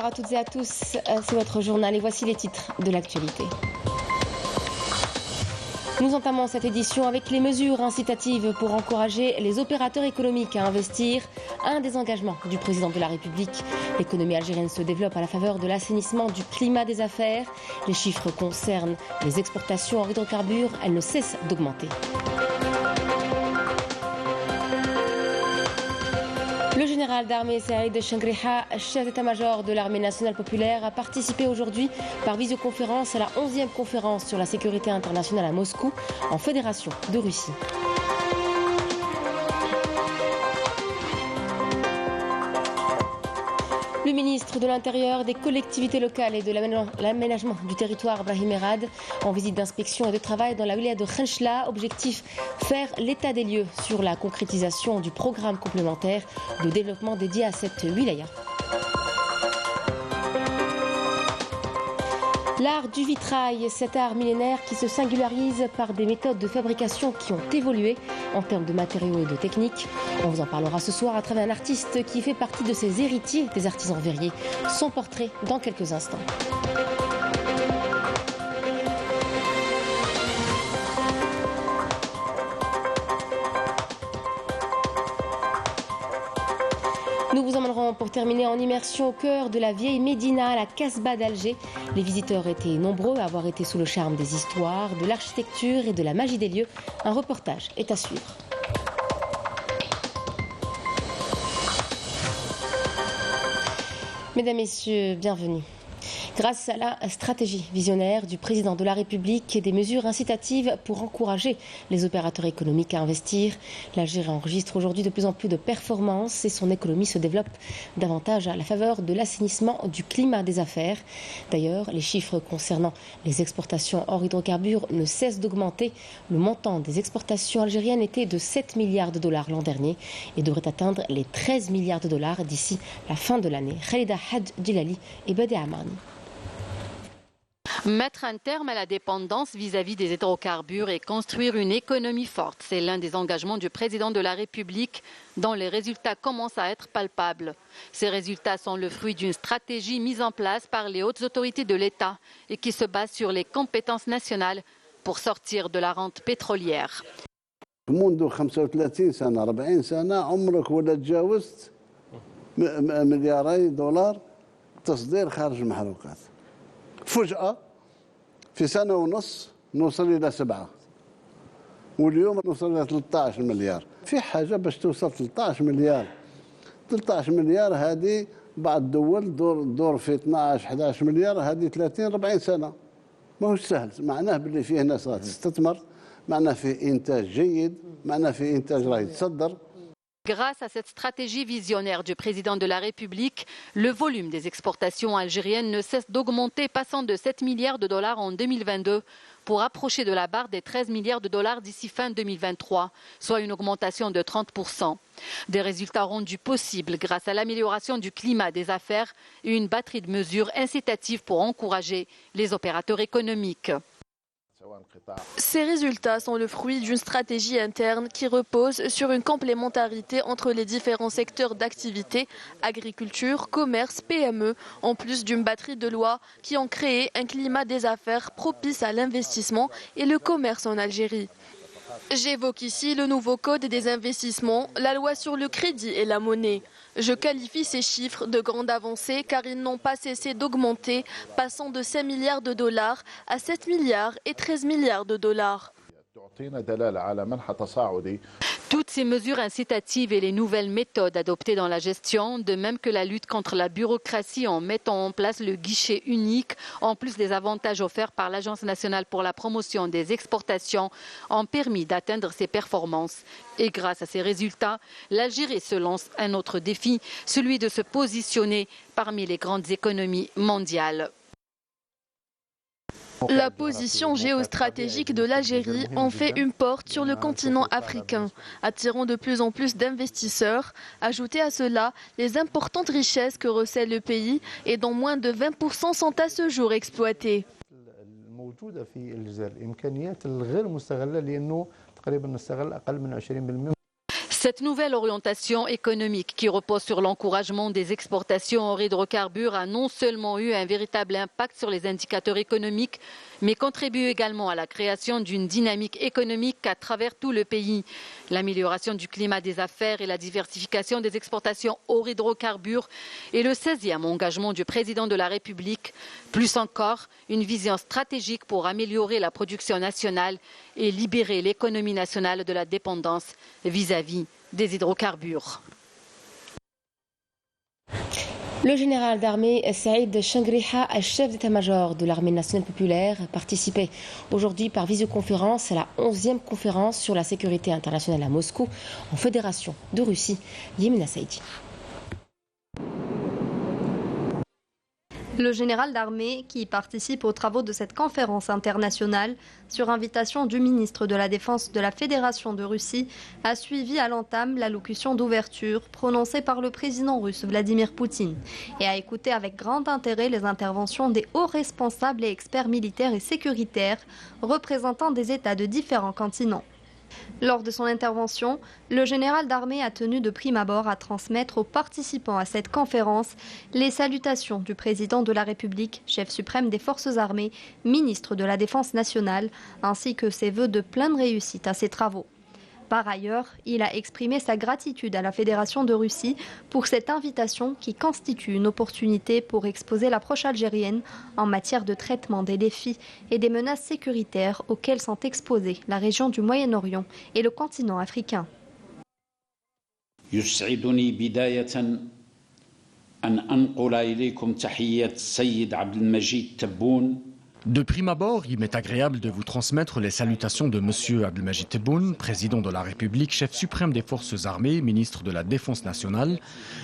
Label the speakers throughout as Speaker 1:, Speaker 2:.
Speaker 1: bonsoir à toutes et à tous. C'est votre journal et voici les titres de l'actualité. Nous entamons cette édition avec les mesures incitatives pour encourager les opérateurs économiques à investir. Un des engagements du président de la République. L'économie algérienne se développe à la faveur de l'assainissement du climat des affaires. Les chiffres concernent les exportations en hydrocarbures. Elles ne cessent d'augmenter. Le général d'armée Saïd Chengriha, chef d'état-major de l'armée nationale populaire, a participé aujourd'hui par visioconférence à la 11e conférence sur la sécurité internationale à Moscou, en Fédération de Russie. Le ministre de l'Intérieur, des collectivités locales et de l'aménagement du territoire, Brahim Erad, en visite d'inspection et de travail dans la wilaya de Khenchla. Objectif, faire l'état des lieux sur la concrétisation du programme complémentaire de développement dédié à cette wilaya. L'art du vitrail, cet art millénaire qui se singularise par des méthodes de fabrication qui ont évolué en termes de matériaux et de techniques. On vous en parlera ce soir à travers un artiste qui fait partie de ces héritiers des artisans verriers. Son portrait dans quelques instants. Nous vous emmènerons pour terminer en immersion au cœur de la vieille Médina, la Casbah d'Alger. Les visiteurs étaient nombreux à avoir été sous le charme des histoires, de l'architecture et de la magie des lieux. Un reportage est à suivre. Mesdames, Messieurs, bienvenue. Grâce à la stratégie visionnaire du président de la République et des mesures incitatives pour encourager les opérateurs économiques à investir, l'Algérie enregistre aujourd'hui de plus en plus de performances et son économie se développe davantage à la faveur de l'assainissement du climat des affaires. D'ailleurs, les chiffres concernant les exportations hors hydrocarbures ne cessent d'augmenter. Le montant des exportations algériennes était de 7 milliards de dollars l'an dernier et devrait atteindre les 13 milliards de dollars d'ici la fin de l'année. Khalida Had Djilali et Badi Amani.
Speaker 2: Mettre un terme à la dépendance vis-à-vis des hydrocarbures et construire une économie forte, c'est l'un des engagements du président de la République dont les résultats commencent à être palpables. Ces résultats sont le fruit d'une stratégie mise en place par les hautes autorités de l'État et qui se base sur les compétences nationales pour sortir de la rente pétrolière.
Speaker 3: منذ 35 سنة 40 سنة عمرك ولا تجاوزت ملياري دولار تصدير خارج المحروقات. فجأة في سنة ونص نوصل إلى 7 واليوم نوصل إلى 13 مليار. في حاجة باش توصل 13 مليار. 13 مليار هذه بعض الدول دور في 12 11 مليار هذه 30 40 سنة. ما هوش سهل، معناه باللي فيه ناس تستثمر، معناه فيه إنتاج جيد، معناه فيه إنتاج راه يتصدر.
Speaker 2: Grâce à cette stratégie visionnaire du président de la République, le volume des exportations algériennes ne cesse d'augmenter, passant de 7 milliards de dollars en 2022 pour approcher de la barre des 13 milliards de dollars d'ici fin 2023, soit une augmentation de 30%. Des résultats rendus possibles grâce à l'amélioration du climat des affaires et une batterie de mesures incitatives pour encourager les opérateurs économiques.
Speaker 4: Ces résultats sont le fruit d'une stratégie interne qui repose sur une complémentarité entre les différents secteurs d'activité, agriculture, commerce, PME, en plus d'une batterie de lois qui ont créé un climat des affaires propice à l'investissement et le commerce en Algérie. J'évoque ici le nouveau code des investissements, la loi sur le crédit et la monnaie. Je qualifie ces chiffres de grande avancée car ils n'ont pas cessé d'augmenter, passant de 5 milliards de dollars à 7 milliards et 13 milliards de dollars.
Speaker 2: Toutes ces mesures incitatives et les nouvelles méthodes adoptées dans la gestion, de même que la lutte contre la bureaucratie en mettant en place le guichet unique, en plus des avantages offerts par l'Agence nationale pour la promotion des exportations, ont permis d'atteindre ces performances. Et grâce à ces résultats, l'Algérie se lance un autre défi, celui de se positionner parmi les grandes économies mondiales.
Speaker 4: La position géostratégique de l'Algérie en fait une porte sur le continent africain, attirant de plus en plus d'investisseurs. Ajoutez à cela les importantes richesses que recèle le pays et dont moins de 20% sont à ce jour exploitées.
Speaker 2: Cette nouvelle orientation économique qui repose sur l'encouragement des exportations hors hydrocarbures a non seulement eu un véritable impact sur les indicateurs économiques, mais contribue également à la création d'une dynamique économique à travers tout le pays. L'amélioration du climat des affaires et la diversification des exportations hors hydrocarbures est le 16e engagement du président de la République. Plus encore, une vision stratégique pour améliorer la production nationale et libérer l'économie nationale de la dépendance vis-à-vis des hydrocarbures.
Speaker 1: Le général d'armée Saïd Changriha, chef d'état-major de l'armée nationale populaire, participait aujourd'hui par visioconférence à la 11e conférence sur la sécurité internationale à Moscou en Fédération de Russie. Yemina Saïdi.
Speaker 5: Le général d'armée, qui participe aux travaux de cette conférence internationale, sur invitation du ministre de la Défense de la Fédération de Russie, a suivi à l'entame l'allocution d'ouverture prononcée par le président russe Vladimir Poutine et a écouté avec grand intérêt les interventions des hauts responsables et experts militaires et sécuritaires représentant des États de différents continents. Lors de son intervention, le général d'armée a tenu de prime abord à transmettre aux participants à cette conférence les salutations du président de la République, chef suprême des forces armées, ministre de la Défense nationale, ainsi que ses vœux de pleine réussite à ses travaux. Par ailleurs, il a exprimé sa gratitude à la Fédération de Russie pour cette invitation qui constitue une opportunité pour exposer l'approche algérienne en matière de traitement des défis et des menaces sécuritaires auxquelles sont exposées la région du Moyen-Orient et le continent africain.
Speaker 6: يسعدني بداية أن أنقل إليكم تحية السيد عبد المجيد تبون.
Speaker 7: De prime abord, il m'est agréable de vous transmettre les salutations de M. Abdelmajid Tebboune, président de la République, chef suprême des forces armées, ministre de la Défense nationale,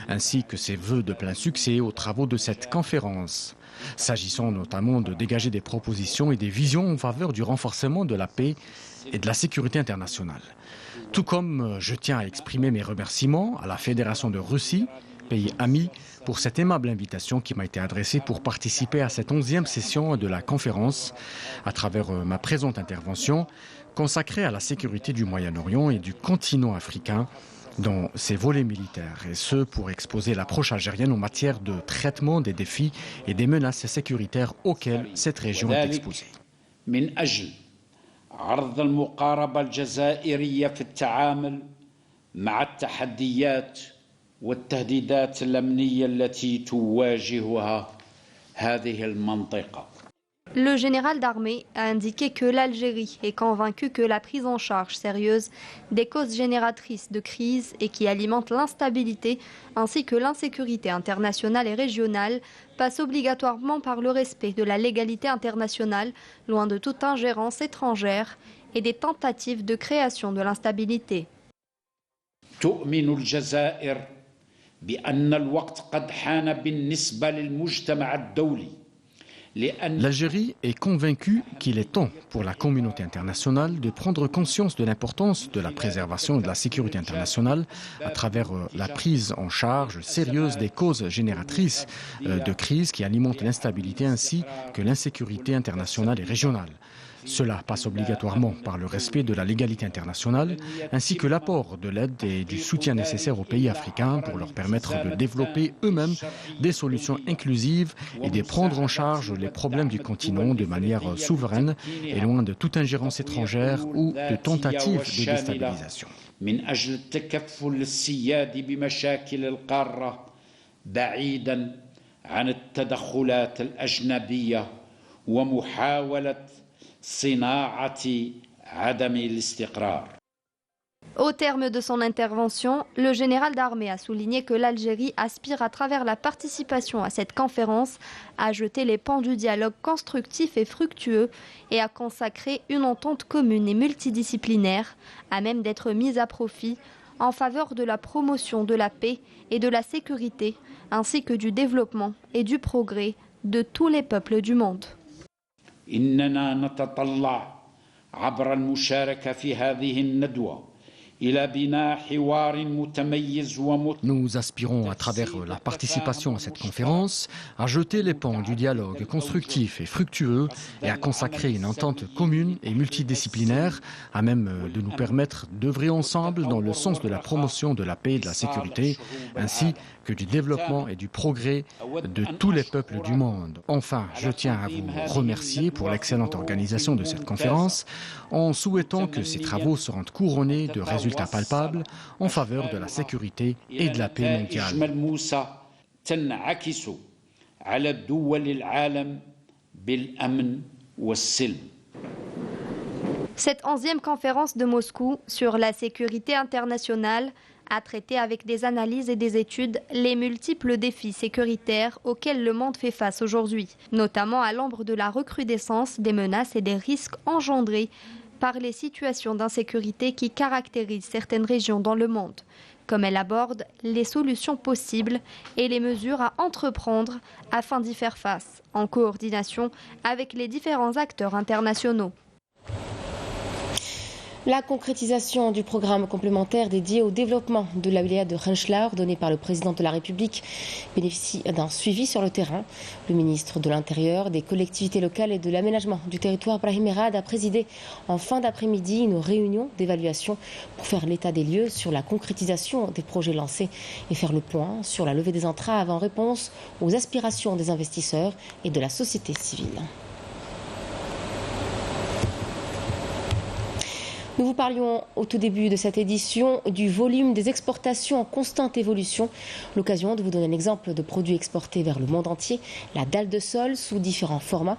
Speaker 7: ainsi que ses vœux de plein succès aux travaux de cette conférence, s'agissant notamment de dégager des propositions et des visions en faveur du renforcement de la paix et de la sécurité internationale. Tout comme je tiens à exprimer mes remerciements à la Fédération de Russie, pays ami, pour cette aimable invitation qui m'a été adressée pour participer à cette 11e session de la conférence à travers ma présente intervention consacrée à la sécurité du Moyen-Orient et du continent africain dans ses volets militaires, et ce pour exposer l'approche algérienne en matière de traitement des défis et des menaces sécuritaires auxquelles cette région est exposée.
Speaker 6: والتهديدات الأمنية التي تواجهها هذه المنطقة.
Speaker 5: Le général d'armée a indiqué que l'Algérie est convaincue que la prise en charge sérieuse des causes génératrices de crise et qui alimentent l'instabilité ainsi que l'insécurité internationale et régionale passe obligatoirement par le respect de la légalité internationale, loin de toute ingérence étrangère et des tentatives de création de l'instabilité.
Speaker 6: تؤمن الجزائر بأن الوقت قد حان بالنسبة للمجتمع الدولي.
Speaker 7: L'Algérie est convaincue qu'il est temps pour la communauté internationale de prendre conscience de l'importance de la préservation et de la sécurité internationale à travers la prise en charge sérieuse des causes génératrices de crise qui alimentent l'instabilité ainsi que l'insécurité internationale et régionale. Cela passe obligatoirement par le respect de la légalité internationale, ainsi que l'apport de l'aide et du soutien nécessaire aux pays africains pour leur permettre de développer eux-mêmes des solutions inclusives et de prendre en charge les problèmes du continent de manière souveraine et loin de toute ingérence étrangère ou de tentative de déstabilisation.
Speaker 5: Au terme de son intervention, le général d'armée a souligné que l'Algérie aspire à travers la participation à cette conférence à jeter les pans du dialogue constructif et fructueux et à consacrer une entente commune et multidisciplinaire à même d'être mise à profit en faveur de la promotion de la paix et de la sécurité ainsi que du développement et du progrès de tous les peuples du monde.
Speaker 6: إننا نتطلع عبر المشاركة في هذه الندوة
Speaker 7: Nous aspirons, à travers la participation à cette conférence, à jeter les pans du dialogue constructif et fructueux et à consacrer une entente commune et multidisciplinaire à même de nous permettre d'œuvrer ensemble dans le sens de la promotion de la paix et de la sécurité, ainsi que du développement et du progrès de tous les peuples du monde. Enfin, je tiens à vous remercier pour l'excellente organisation de cette conférence, en souhaitant que ces travaux seront couronnés de résultats palpables en faveur de la sécurité et de la paix mondiale.
Speaker 5: Cette 11e conférence de Moscou sur la sécurité internationale a traité avec des analyses et des études les multiples défis sécuritaires auxquels le monde fait face aujourd'hui, notamment à l'ombre de la recrudescence des menaces et des risques engendrés par les situations d'insécurité qui caractérisent certaines régions dans le monde, comme elle aborde les solutions possibles et les mesures à entreprendre afin d'y faire face, en coordination avec les différents acteurs internationaux.
Speaker 1: La concrétisation du programme complémentaire dédié au développement de la wilaya de Khenchla, ordonné par le président de la République, bénéficie d'un suivi sur le terrain. Le ministre de l'Intérieur, des collectivités locales et de l'aménagement du territoire, Brahim Merad, a présidé en fin d'après-midi une réunion d'évaluation pour faire l'état des lieux sur la concrétisation des projets lancés et faire le point sur la levée des entraves en réponse aux aspirations des investisseurs et de la société civile. Nous vous parlions au tout début de cette édition du volume des exportations en constante évolution. L'occasion de vous donner un exemple de produit exporté vers le monde entier, la dalle de sol sous différents formats.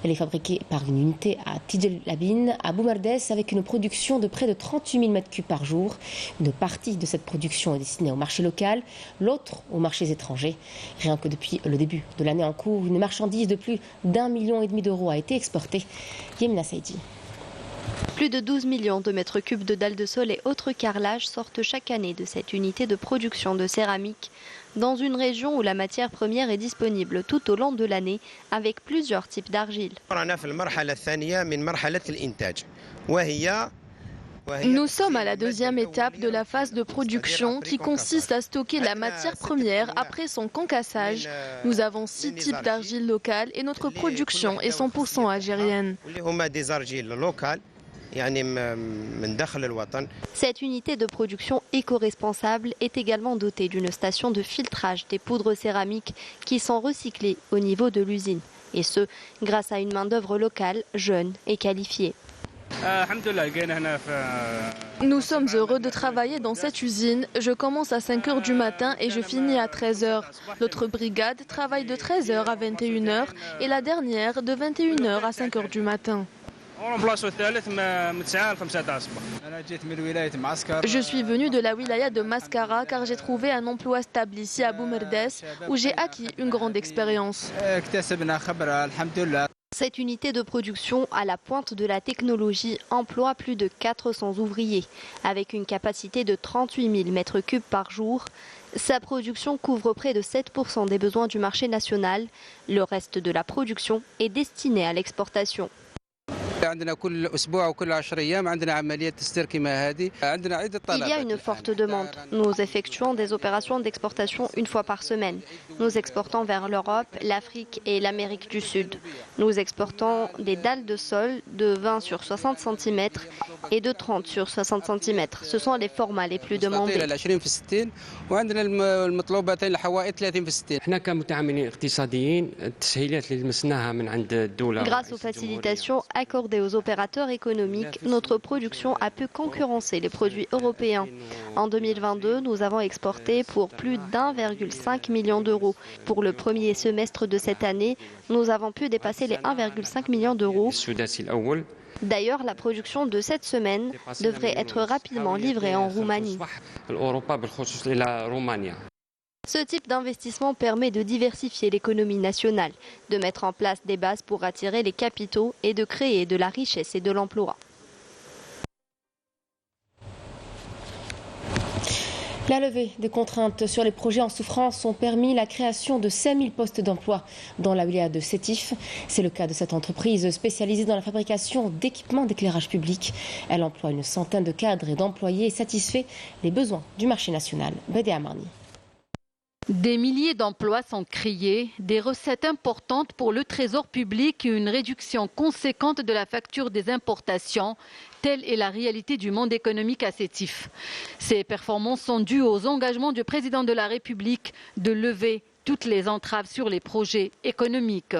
Speaker 1: Elle est fabriquée par une unité à Tidjel Labine, à Boumerdès, avec une production de près de 38 000 m3 par jour. Une partie de cette production est destinée au marché local, l'autre aux marchés étrangers. Rien que depuis le début de l'année en cours, une marchandise de plus d'1,5 million d'euros a été exportée. Yemina Saidi.
Speaker 5: Plus de 12 millions de mètres cubes de dalles de sol et autres carrelages sortent chaque année de cette unité de production de céramique dans une région où la matière première est disponible tout au long de l'année avec plusieurs types d'argile.
Speaker 4: Nous sommes à la deuxième étape de la phase de production qui consiste à stocker la matière première après son concassage. Nous avons 6 types d'argile locale et notre production est 100% algérienne.
Speaker 5: Cette unité de production éco-responsable est également dotée d'une station de filtrage des poudres céramiques qui sont recyclées au niveau de l'usine. Et ce, grâce à une main-d'œuvre locale, jeune et qualifiée.
Speaker 4: Nous sommes heureux de travailler dans cette usine. Je commence à 5 h du matin et je finis à 13 h. Notre brigade travaille de 13 h à 21 h et la dernière de 21 h à 5 h du matin. Je suis venu de la wilaya de Mascara car j'ai trouvé un emploi stable ici à Boumerdès où j'ai acquis une grande expérience.
Speaker 5: Cette unité de production à la pointe de la technologie emploie plus de 400 ouvriers avec une capacité de 38 000 m3 par jour. Sa production couvre près de 7% des besoins du marché national. Le reste de la production est destiné à l'exportation. Il y a une forte demande. Nous effectuons des opérations d'exportation une fois par semaine. Nous exportons vers l'Europe, l'Afrique et l'Amérique du Sud. Nous exportons des dalles de sol de 20 sur 60 cm et de 30 sur 60 cm. Ce sont les formats les plus demandés. Grâce aux facilitations accordées aux opérateurs économiques, notre production a pu concurrencer les produits européens. En 2022, nous avons exporté pour plus d'1,5 million d'euros. Pour le premier semestre de cette année, nous avons pu dépasser les 1,5 million d'euros. D'ailleurs, la production de cette semaine devrait être rapidement livrée en Roumanie. Ce type d'investissement permet de diversifier l'économie nationale, de mettre en place des bases pour attirer les capitaux et de créer de la richesse et de l'emploi.
Speaker 1: La levée des contraintes sur les projets en souffrance ont permis la création de 5000 postes d'emploi dans la wilaya de Sétif. C'est le cas de cette entreprise spécialisée dans la fabrication d'équipements d'éclairage public. Elle emploie une centaine de cadres et d'employés et satisfait les besoins du marché national. Bédé Amarni.
Speaker 2: Des milliers d'emplois sont créés, des recettes importantes pour le trésor public et une réduction conséquente de la facture des importations. Telle est la réalité du monde économique à Sétif. Ces performances sont dues aux engagements du président de la République de lever toutes les entraves sur les projets économiques.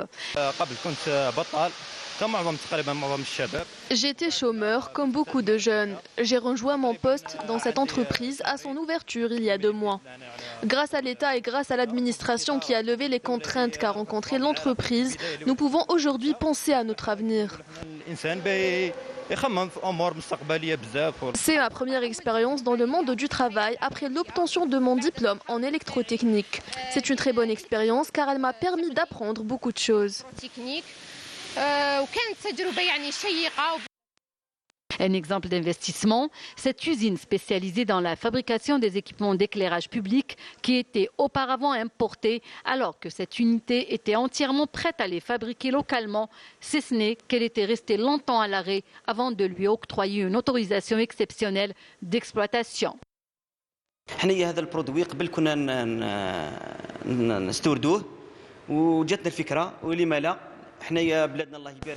Speaker 4: J'étais chômeur comme beaucoup de jeunes. J'ai rejoint mon poste dans cette entreprise à son ouverture il y a 2 mois. Grâce à l'État et grâce à l'administration qui a levé les contraintes qu'a rencontrées l'entreprise, nous pouvons aujourd'hui penser à notre avenir. C'est ma première expérience dans le monde du travail après l'obtention de mon diplôme en électrotechnique. C'est une très bonne expérience car elle m'a permis d'apprendre beaucoup de choses.
Speaker 2: Un exemple d'investissement, cette usine spécialisée dans la fabrication des équipements d'éclairage public qui était auparavant importés alors que cette unité était entièrement prête à les fabriquer localement, si ce n'est qu'elle était restée longtemps à l'arrêt avant de lui octroyer une autorisation exceptionnelle d'exploitation.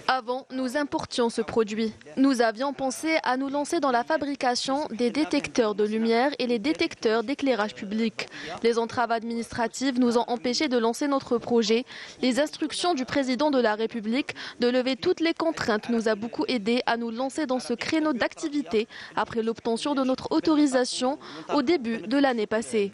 Speaker 4: Avant, nous importions ce produit. Nous avions pensé à nous lancer dans la fabrication des détecteurs de lumière et les détecteurs d'éclairage public. Les entraves administratives nous ont empêchés de lancer notre projet. Les instructions du président de la République de lever toutes les contraintes nous a beaucoup aidés à nous lancer dans ce créneau d'activité après l'obtention de notre autorisation au début de l'année passée.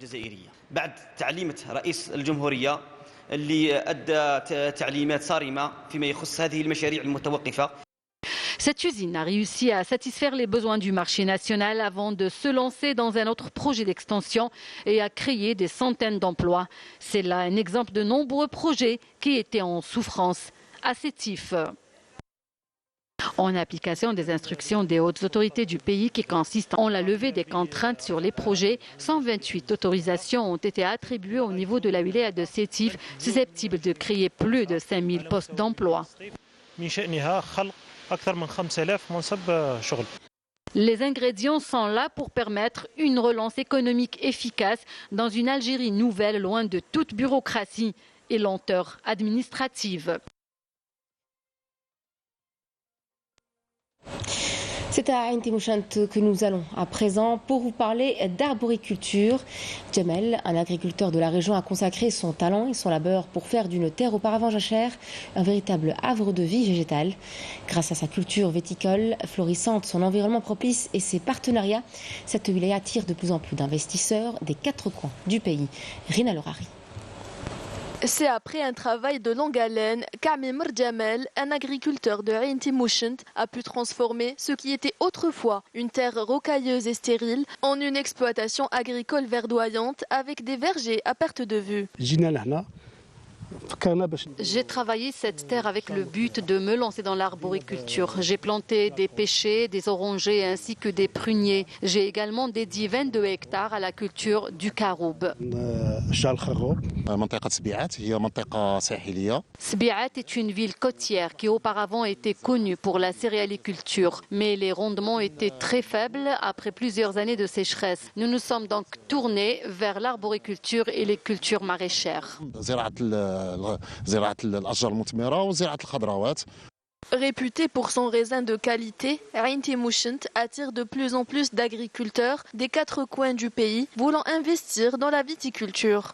Speaker 2: Cette usine a réussi à satisfaire les besoins du marché national avant de se lancer dans un autre projet d'extension et à créer des centaines d'emplois. C'est là un exemple de nombreux projets qui étaient en souffrance à Sétif. En application des instructions des hautes autorités du pays qui consistent en la levée des contraintes sur les projets, 128 autorisations ont été attribuées au niveau de la wilaya de Sétif, susceptibles de créer plus de 5000 postes d'emploi. Les ingrédients sont là pour permettre une relance économique efficace dans une Algérie nouvelle, loin de toute bureaucratie et lenteur administrative.
Speaker 1: C'est à Ain Timouchant que nous allons à présent pour vous parler d'arboriculture. Jamel, un agriculteur de la région, a consacré son talent et son labeur pour faire d'une terre auparavant jachère un véritable havre de vie végétale. Grâce à sa culture viticole florissante, son environnement propice et ses partenariats, cette wilaya attire de plus en plus d'investisseurs des 4 coins du pays. Rina Lorari.
Speaker 4: C'est après un travail de longue haleine qu'Amimr Jamel, un agriculteur de Ain Timouchant, a pu transformer ce qui était autrefois une terre rocailleuse et stérile en une exploitation agricole verdoyante avec des vergers à perte de vue.
Speaker 2: J'ai travaillé cette terre avec le but de me lancer dans l'arboriculture. J'ai planté des pêchers, des orangers ainsi que des pruniers. J'ai également dédié 22 hectares à la culture du caroub. Sbiat est une ville côtière qui auparavant était connue pour la céréaliculture, mais les rendements étaient très faibles après plusieurs années de sécheresse. Nous nous sommes donc tournés vers l'arboriculture et les cultures maraîchères.
Speaker 4: Réputé pour son raisin de qualité, Ain Timouchant attire de plus en plus d'agriculteurs des 4 coins du pays voulant investir dans la viticulture.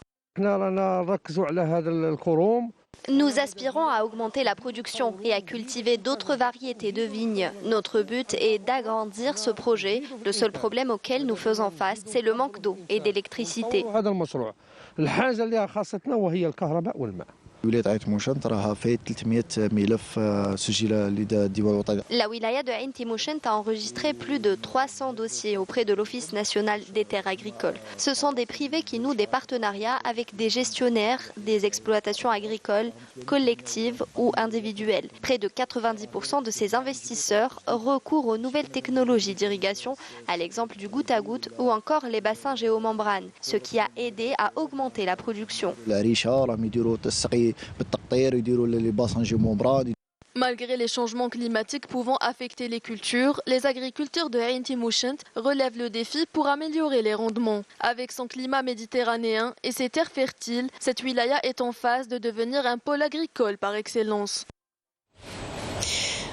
Speaker 8: Nous aspirons à augmenter la production et à cultiver d'autres variétés de vignes. Notre but est d'agrandir ce projet. Le seul problème auquel nous faisons face, c'est le manque d'eau et d'électricité.
Speaker 9: La
Speaker 8: wilaya de Ain Timoshent a enregistré plus de 300 dossiers auprès de l'Office national des terres agricoles. Ce sont des privés qui nouent des partenariats avec des gestionnaires des exploitations agricoles, collectives ou individuelles. Près de 90% de ces investisseurs recourent aux nouvelles technologies d'irrigation, à l'exemple du goutte à goutte ou encore les bassins géomembranes, ce qui a aidé à augmenter la production.
Speaker 4: Malgré les changements climatiques pouvant affecter les cultures, les agriculteurs de Ain Timoshent relèvent le défi pour améliorer les rendements. Avec son climat méditerranéen et ses terres fertiles, cette wilaya est en phase de devenir un pôle agricole par excellence.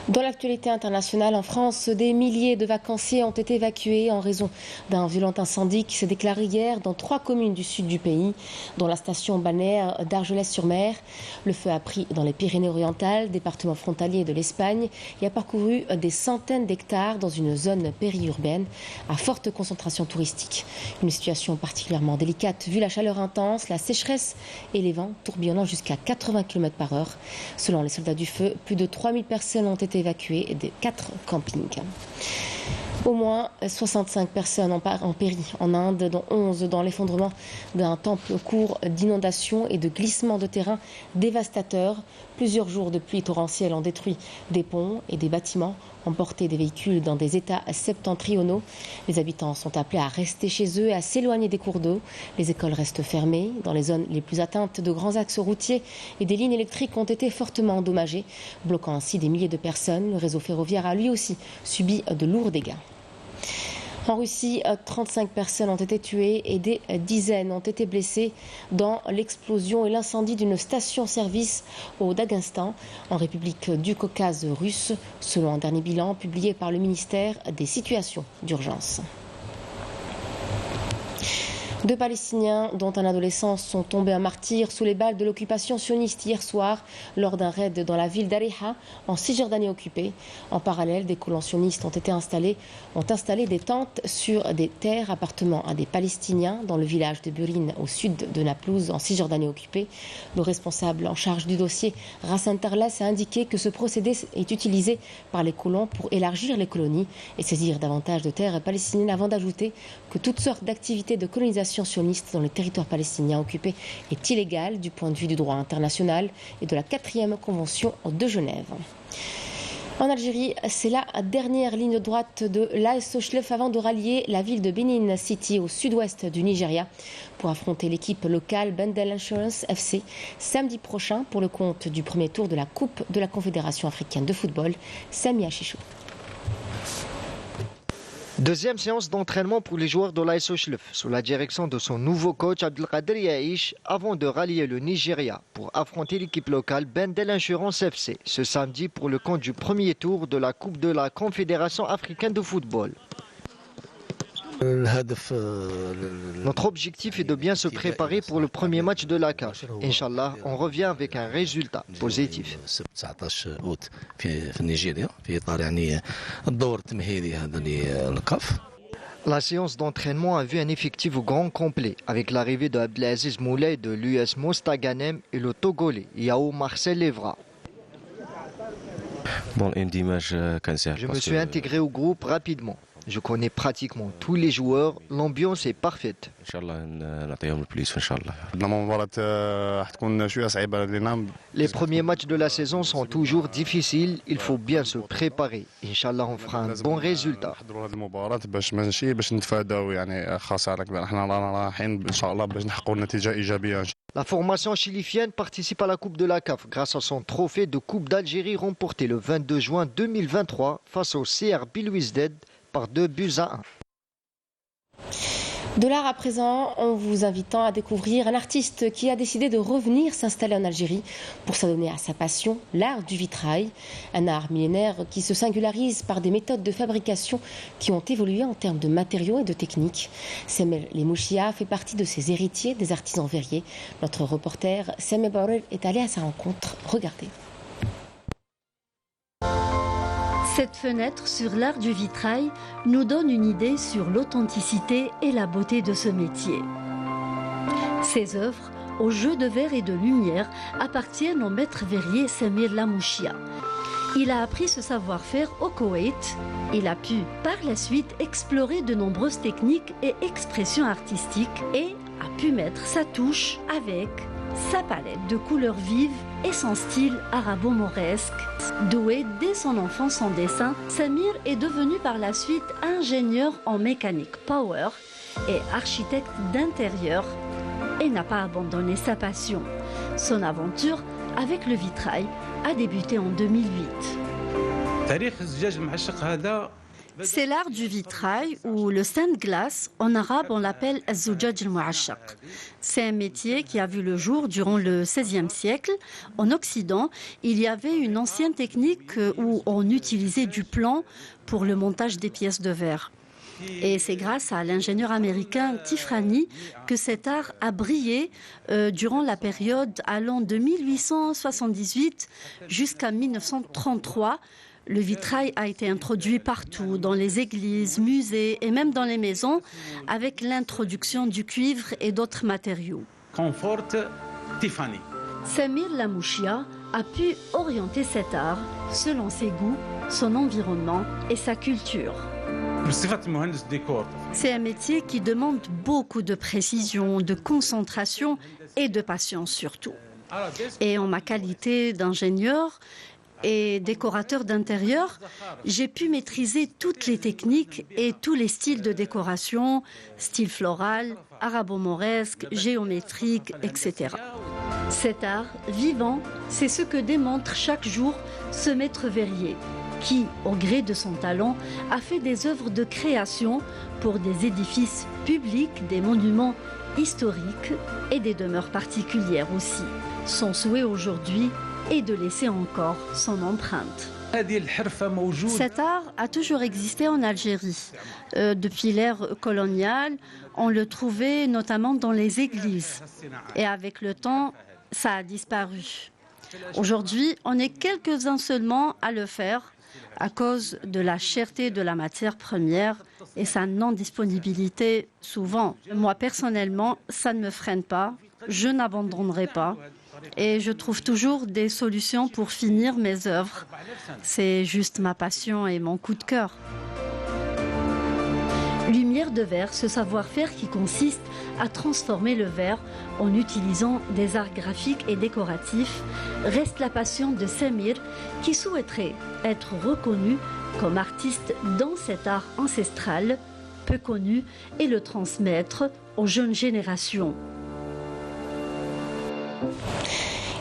Speaker 1: Dans l'actualité internationale, en France, des milliers de vacanciers ont été évacués en raison d'un violent incendie qui s'est déclaré hier dans 3 communes du sud du pays, dont la station balnéaire d'Argelès-sur-Mer. Le feu a pris dans les Pyrénées-Orientales, département frontalier de l'Espagne, et a parcouru des centaines d'hectares dans une zone périurbaine à forte concentration touristique. Une situation particulièrement délicate vu la chaleur intense, la sécheresse et les vents tourbillonnant jusqu'à 80 km/h. Selon les soldats du feu, plus de 3000 personnes ont été évacuées des 4 campings. Au moins 65 personnes ont péri en Inde, dont 11 dans l'effondrement d'un temple au cours d'inondations et de glissements de terrain dévastateurs. Plusieurs jours de pluie torrentielle ont détruit des ponts et des bâtiments, emporté des véhicules dans des états septentrionaux. Les habitants sont appelés à rester chez eux et à s'éloigner des cours d'eau. Les écoles restent fermées. Dans les zones les plus atteintes, de grands axes routiers et des lignes électriques ont été fortement endommagés, bloquant ainsi des milliers de personnes. Le réseau ferroviaire a lui aussi subi de lourds dégâts. En Russie, 35 personnes ont été tuées et des dizaines ont été blessées dans l'explosion et l'incendie d'une station-service au Daghestan, en République du Caucase russe, selon un dernier bilan publié par le ministère des Situations d'urgence. 2 Palestiniens, dont un adolescent, sont tombés à martyrs sous les balles de l'occupation sioniste hier soir lors d'un raid dans la ville d'Ariha, en Cisjordanie occupée. En parallèle, des colons sionistes ont installé des tentes sur des terres appartenant à des Palestiniens dans le village de Burin, au sud de Naplouse, en Cisjordanie occupée. Le responsable en charge du dossier, Rassan Tarlas, a indiqué que ce procédé est utilisé par les colons pour élargir les colonies et saisir davantage de terres palestiniennes, avant d'ajouter que toutes sortes d'activités de colonisation sioniste dans les territoires palestiniens occupés est illégale du point de vue du droit international et de la 4e Convention de Genève. En Algérie, c'est la dernière ligne droite de l'AS Sochlef avant de rallier la ville de Benin City au sud-ouest du Nigeria pour affronter l'équipe locale Bendel Insurance FC samedi prochain pour le compte du premier tour de la Coupe de la Confédération africaine de football. Samia Chichou.
Speaker 10: Deuxième séance d'entraînement pour les joueurs de l'AS Sochlef sous la direction de son nouveau coach Abdelkader Yahish avant de rallier le Nigeria pour affronter l'équipe locale Bendel Insurance FC ce samedi pour le compte du premier tour de la Coupe de la Confédération africaine de football. Notre objectif est de bien se préparer pour le premier match de la CAF. Inch'Allah, on revient avec un résultat positif. La séance d'entraînement a vu un effectif grand complet avec l'arrivée de Abdelaziz Moulay de l'US Mostaganem et le Togolais Yao Marcel Evra. Je me suis intégré au groupe rapidement. Je connais pratiquement tous les joueurs, l'ambiance est parfaite. Les premiers matchs de la saison sont toujours difficiles, il faut bien se préparer. Inch'Allah, on fera un bon résultat. La formation chilifienne participe à la Coupe de la CAF grâce à son trophée de Coupe d'Algérie remporté le 22 juin 2023 face au CR Belouizdad par 2-1.
Speaker 1: De l'art à présent, en vous invitant à découvrir un artiste qui a décidé de revenir s'installer en Algérie pour s'adonner à sa passion, l'art du vitrail. Un art millénaire qui se singularise par des méthodes de fabrication qui ont évolué en termes de matériaux et de techniques. Semel Lemouchia fait partie de ces héritiers des artisans verriers. Notre reporter Semel Baourel est allé à sa rencontre. Regardez.
Speaker 11: Cette fenêtre sur l'art du vitrail nous donne une idée sur l'authenticité et la beauté de ce métier. Ces œuvres aux jeux de verre et de lumière appartiennent au maître verrier Samir Lamouchia. Il a appris ce savoir-faire au Koweït. Il a pu par la suite explorer de nombreuses techniques et expressions artistiques et a pu mettre sa touche avec sa palette de couleurs vives et son style arabo-mauresque. Doué dès son enfance en dessin, Samir est devenu par la suite ingénieur en mécanique power et architecte d'intérieur et n'a pas abandonné sa passion. Son aventure avec le vitrail a débuté en 2008. C'est l'art du vitrail ou le stained glass. En arabe, on l'appelle az-zujaj al-mu'ashaq. C'est un métier qui a vu le jour durant le XVIe siècle. En Occident, il y avait une ancienne technique où on utilisait du plomb pour le montage des pièces de verre. Et c'est grâce à l'ingénieur américain Tifrani que cet art a brillé durant la période allant de 1878 jusqu'à 1933. Le vitrail a été introduit partout, dans les églises, musées et même dans les maisons, avec l'introduction du cuivre et d'autres matériaux. Samir Lamouchia a pu orienter cet art selon ses goûts, son environnement et sa culture. C'est un métier qui demande beaucoup de précision, de concentration et de patience surtout. Et en ma qualité d'ingénieur et décorateur d'intérieur, j'ai pu maîtriser toutes les techniques et tous les styles de décoration, style floral, arabo-mauresque, géométrique, etc. Cet art vivant, c'est ce que démontre chaque jour ce maître verrier qui, au gré de son talent, a fait des œuvres de création pour des édifices publics, des monuments historiques et des demeures particulières aussi. Son souhait aujourd'hui est de laisser encore son empreinte. Cet art a toujours existé en Algérie. Depuis l'ère coloniale, on le trouvait notamment dans les églises. Et avec le temps, ça a disparu. Aujourd'hui, on est quelques-uns seulement à le faire à cause de la cherté de la matière première et sa non-disponibilité souvent. Moi, personnellement, ça ne me freine pas. Je n'abandonnerai pas. Et je trouve toujours des solutions pour finir mes œuvres. C'est juste ma passion et mon coup de cœur. Lumière de verre, ce savoir-faire qui consiste à transformer le verre en utilisant des arts graphiques et décoratifs, reste la passion de Samir qui souhaiterait être reconnu comme artiste dans cet art ancestral, peu connu, et le transmettre aux jeunes générations.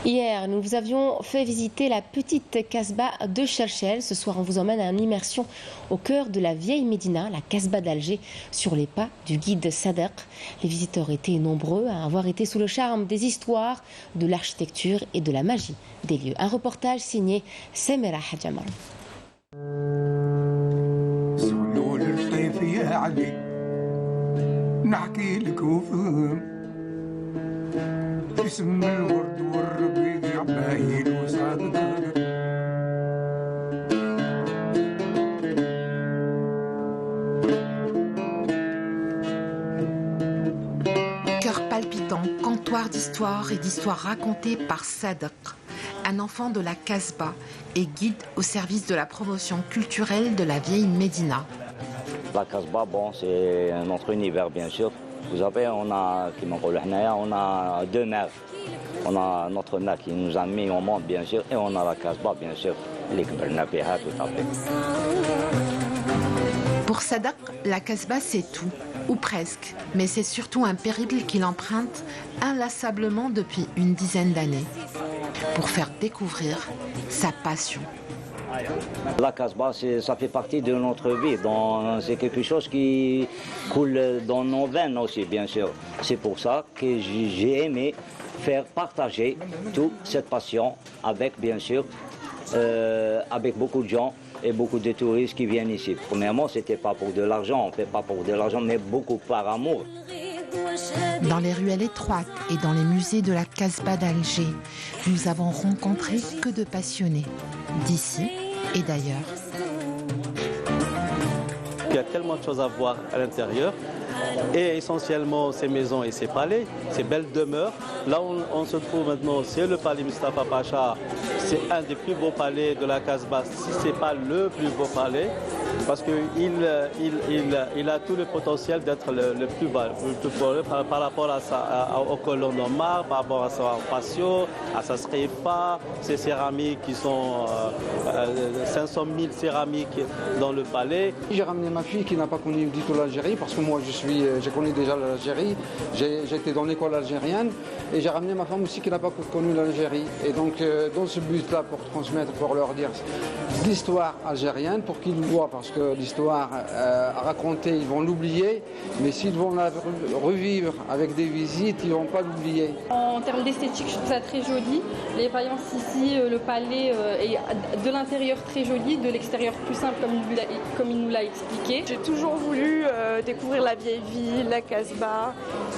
Speaker 1: Hier, nous vous avions fait visiter la petite Casbah de Chelchel. Ce soir, on vous emmène à une immersion au cœur de la vieille Médina, la Casbah d'Alger, sur les pas du guide Sadek. Les visiteurs étaient nombreux à avoir été sous le charme des histoires, de l'architecture et de la magie des lieux. Un reportage signé Semera Hadjamar.
Speaker 9: Cœur palpitant, comptoir d'histoire et d'histoires racontées par Sadek, un enfant de la Casbah et guide au service de la promotion culturelle de la vieille Médina.
Speaker 12: La Casbah, bon, c'est notre univers bien sûr. Vous savez, on a deux mères. On a notre mère qui nous a mis au monde, bien sûr, et on a la Casbah, bien sûr. Tout à fait.
Speaker 9: Pour Sadek, la Casbah, c'est tout, ou presque. Mais c'est surtout un périple qu'il emprunte inlassablement depuis une dizaine d'années pour faire découvrir sa passion.
Speaker 12: La Casbah, ça fait partie de notre vie. C'est quelque chose qui coule dans nos veines aussi, bien sûr. C'est pour ça que j'ai aimé faire partager toute cette passion avec, bien sûr, avec beaucoup de gens et beaucoup de touristes qui viennent ici. Premièrement, c'était pas pour de l'argent, on ne fait pas pour de l'argent, mais beaucoup par amour.
Speaker 9: Dans les ruelles étroites et dans les musées de la Casbah d'Alger, nous avons rencontré que de passionnés d'ici et d'ailleurs.
Speaker 13: Il y a tellement de choses à voir à l'intérieur, et essentiellement ces maisons et ces palais, ces belles demeures Là où on se trouve maintenant, c'est le palais Mustapha Pacha. C'est un des plus beaux palais de la Casbah, si ce n'est pas le plus beau palais, parce qu'il a tout le potentiel d'être le plus beau par rapport aux colonnes en marbre, par rapport à son patio, à sa srifa, ses céramiques qui sont 500 000 céramiques dans le palais.
Speaker 14: J'ai ramené ma fille qui n'a pas connu du tout l'Algérie, parce que moi j'ai connu déjà l'Algérie, j'étais dans l'école algérienne, et j'ai ramené ma femme aussi qui n'a pas connu l'Algérie. Et donc dans ce but-là, pour transmettre, pour leur dire l'histoire algérienne, pour qu'ils voient, parce que l'histoire à raconter, ils vont l'oublier, mais s'ils vont la revivre avec des visites, ils ne vont pas l'oublier.
Speaker 15: En termes d'esthétique, je trouve ça très joli. Les faïences ici, le palais est de l'intérieur très joli, de l'extérieur plus simple comme il nous l'a expliqué.
Speaker 16: J'ai toujours voulu découvrir la vieille ville, la Casbah,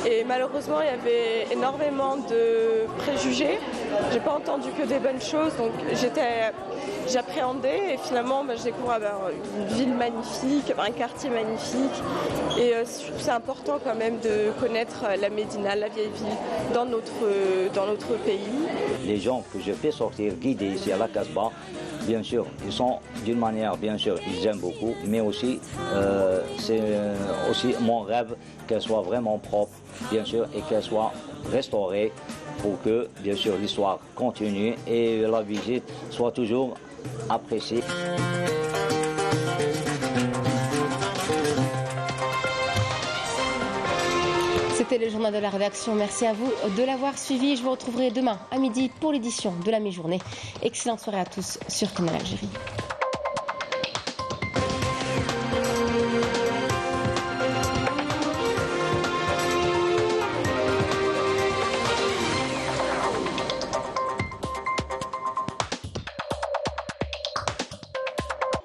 Speaker 16: et malheureusement il y avait énormément de préjugés. J'ai pas entendu que des bonnes choses, donc j'appréhendais, et finalement je découvre une ville magnifique, un quartier magnifique, et c'est important quand même de connaître la Médina, la vieille ville, dans notre pays.
Speaker 12: Les gens que je fais sortir guidés ici à la Casbah, bien sûr, ils sont d'une manière, bien sûr, ils aiment beaucoup, mais aussi, c'est aussi mon rêve qu'elle soit vraiment propre, bien sûr, et qu'elle soit restaurée pour que, bien sûr, l'histoire continue et la visite soit toujours appréciée.
Speaker 1: C'était le journal de la rédaction. Merci à vous de l'avoir suivi. Je vous retrouverai demain à midi pour l'édition de la mi-journée. Excellente soirée à tous sur Canal Algérie.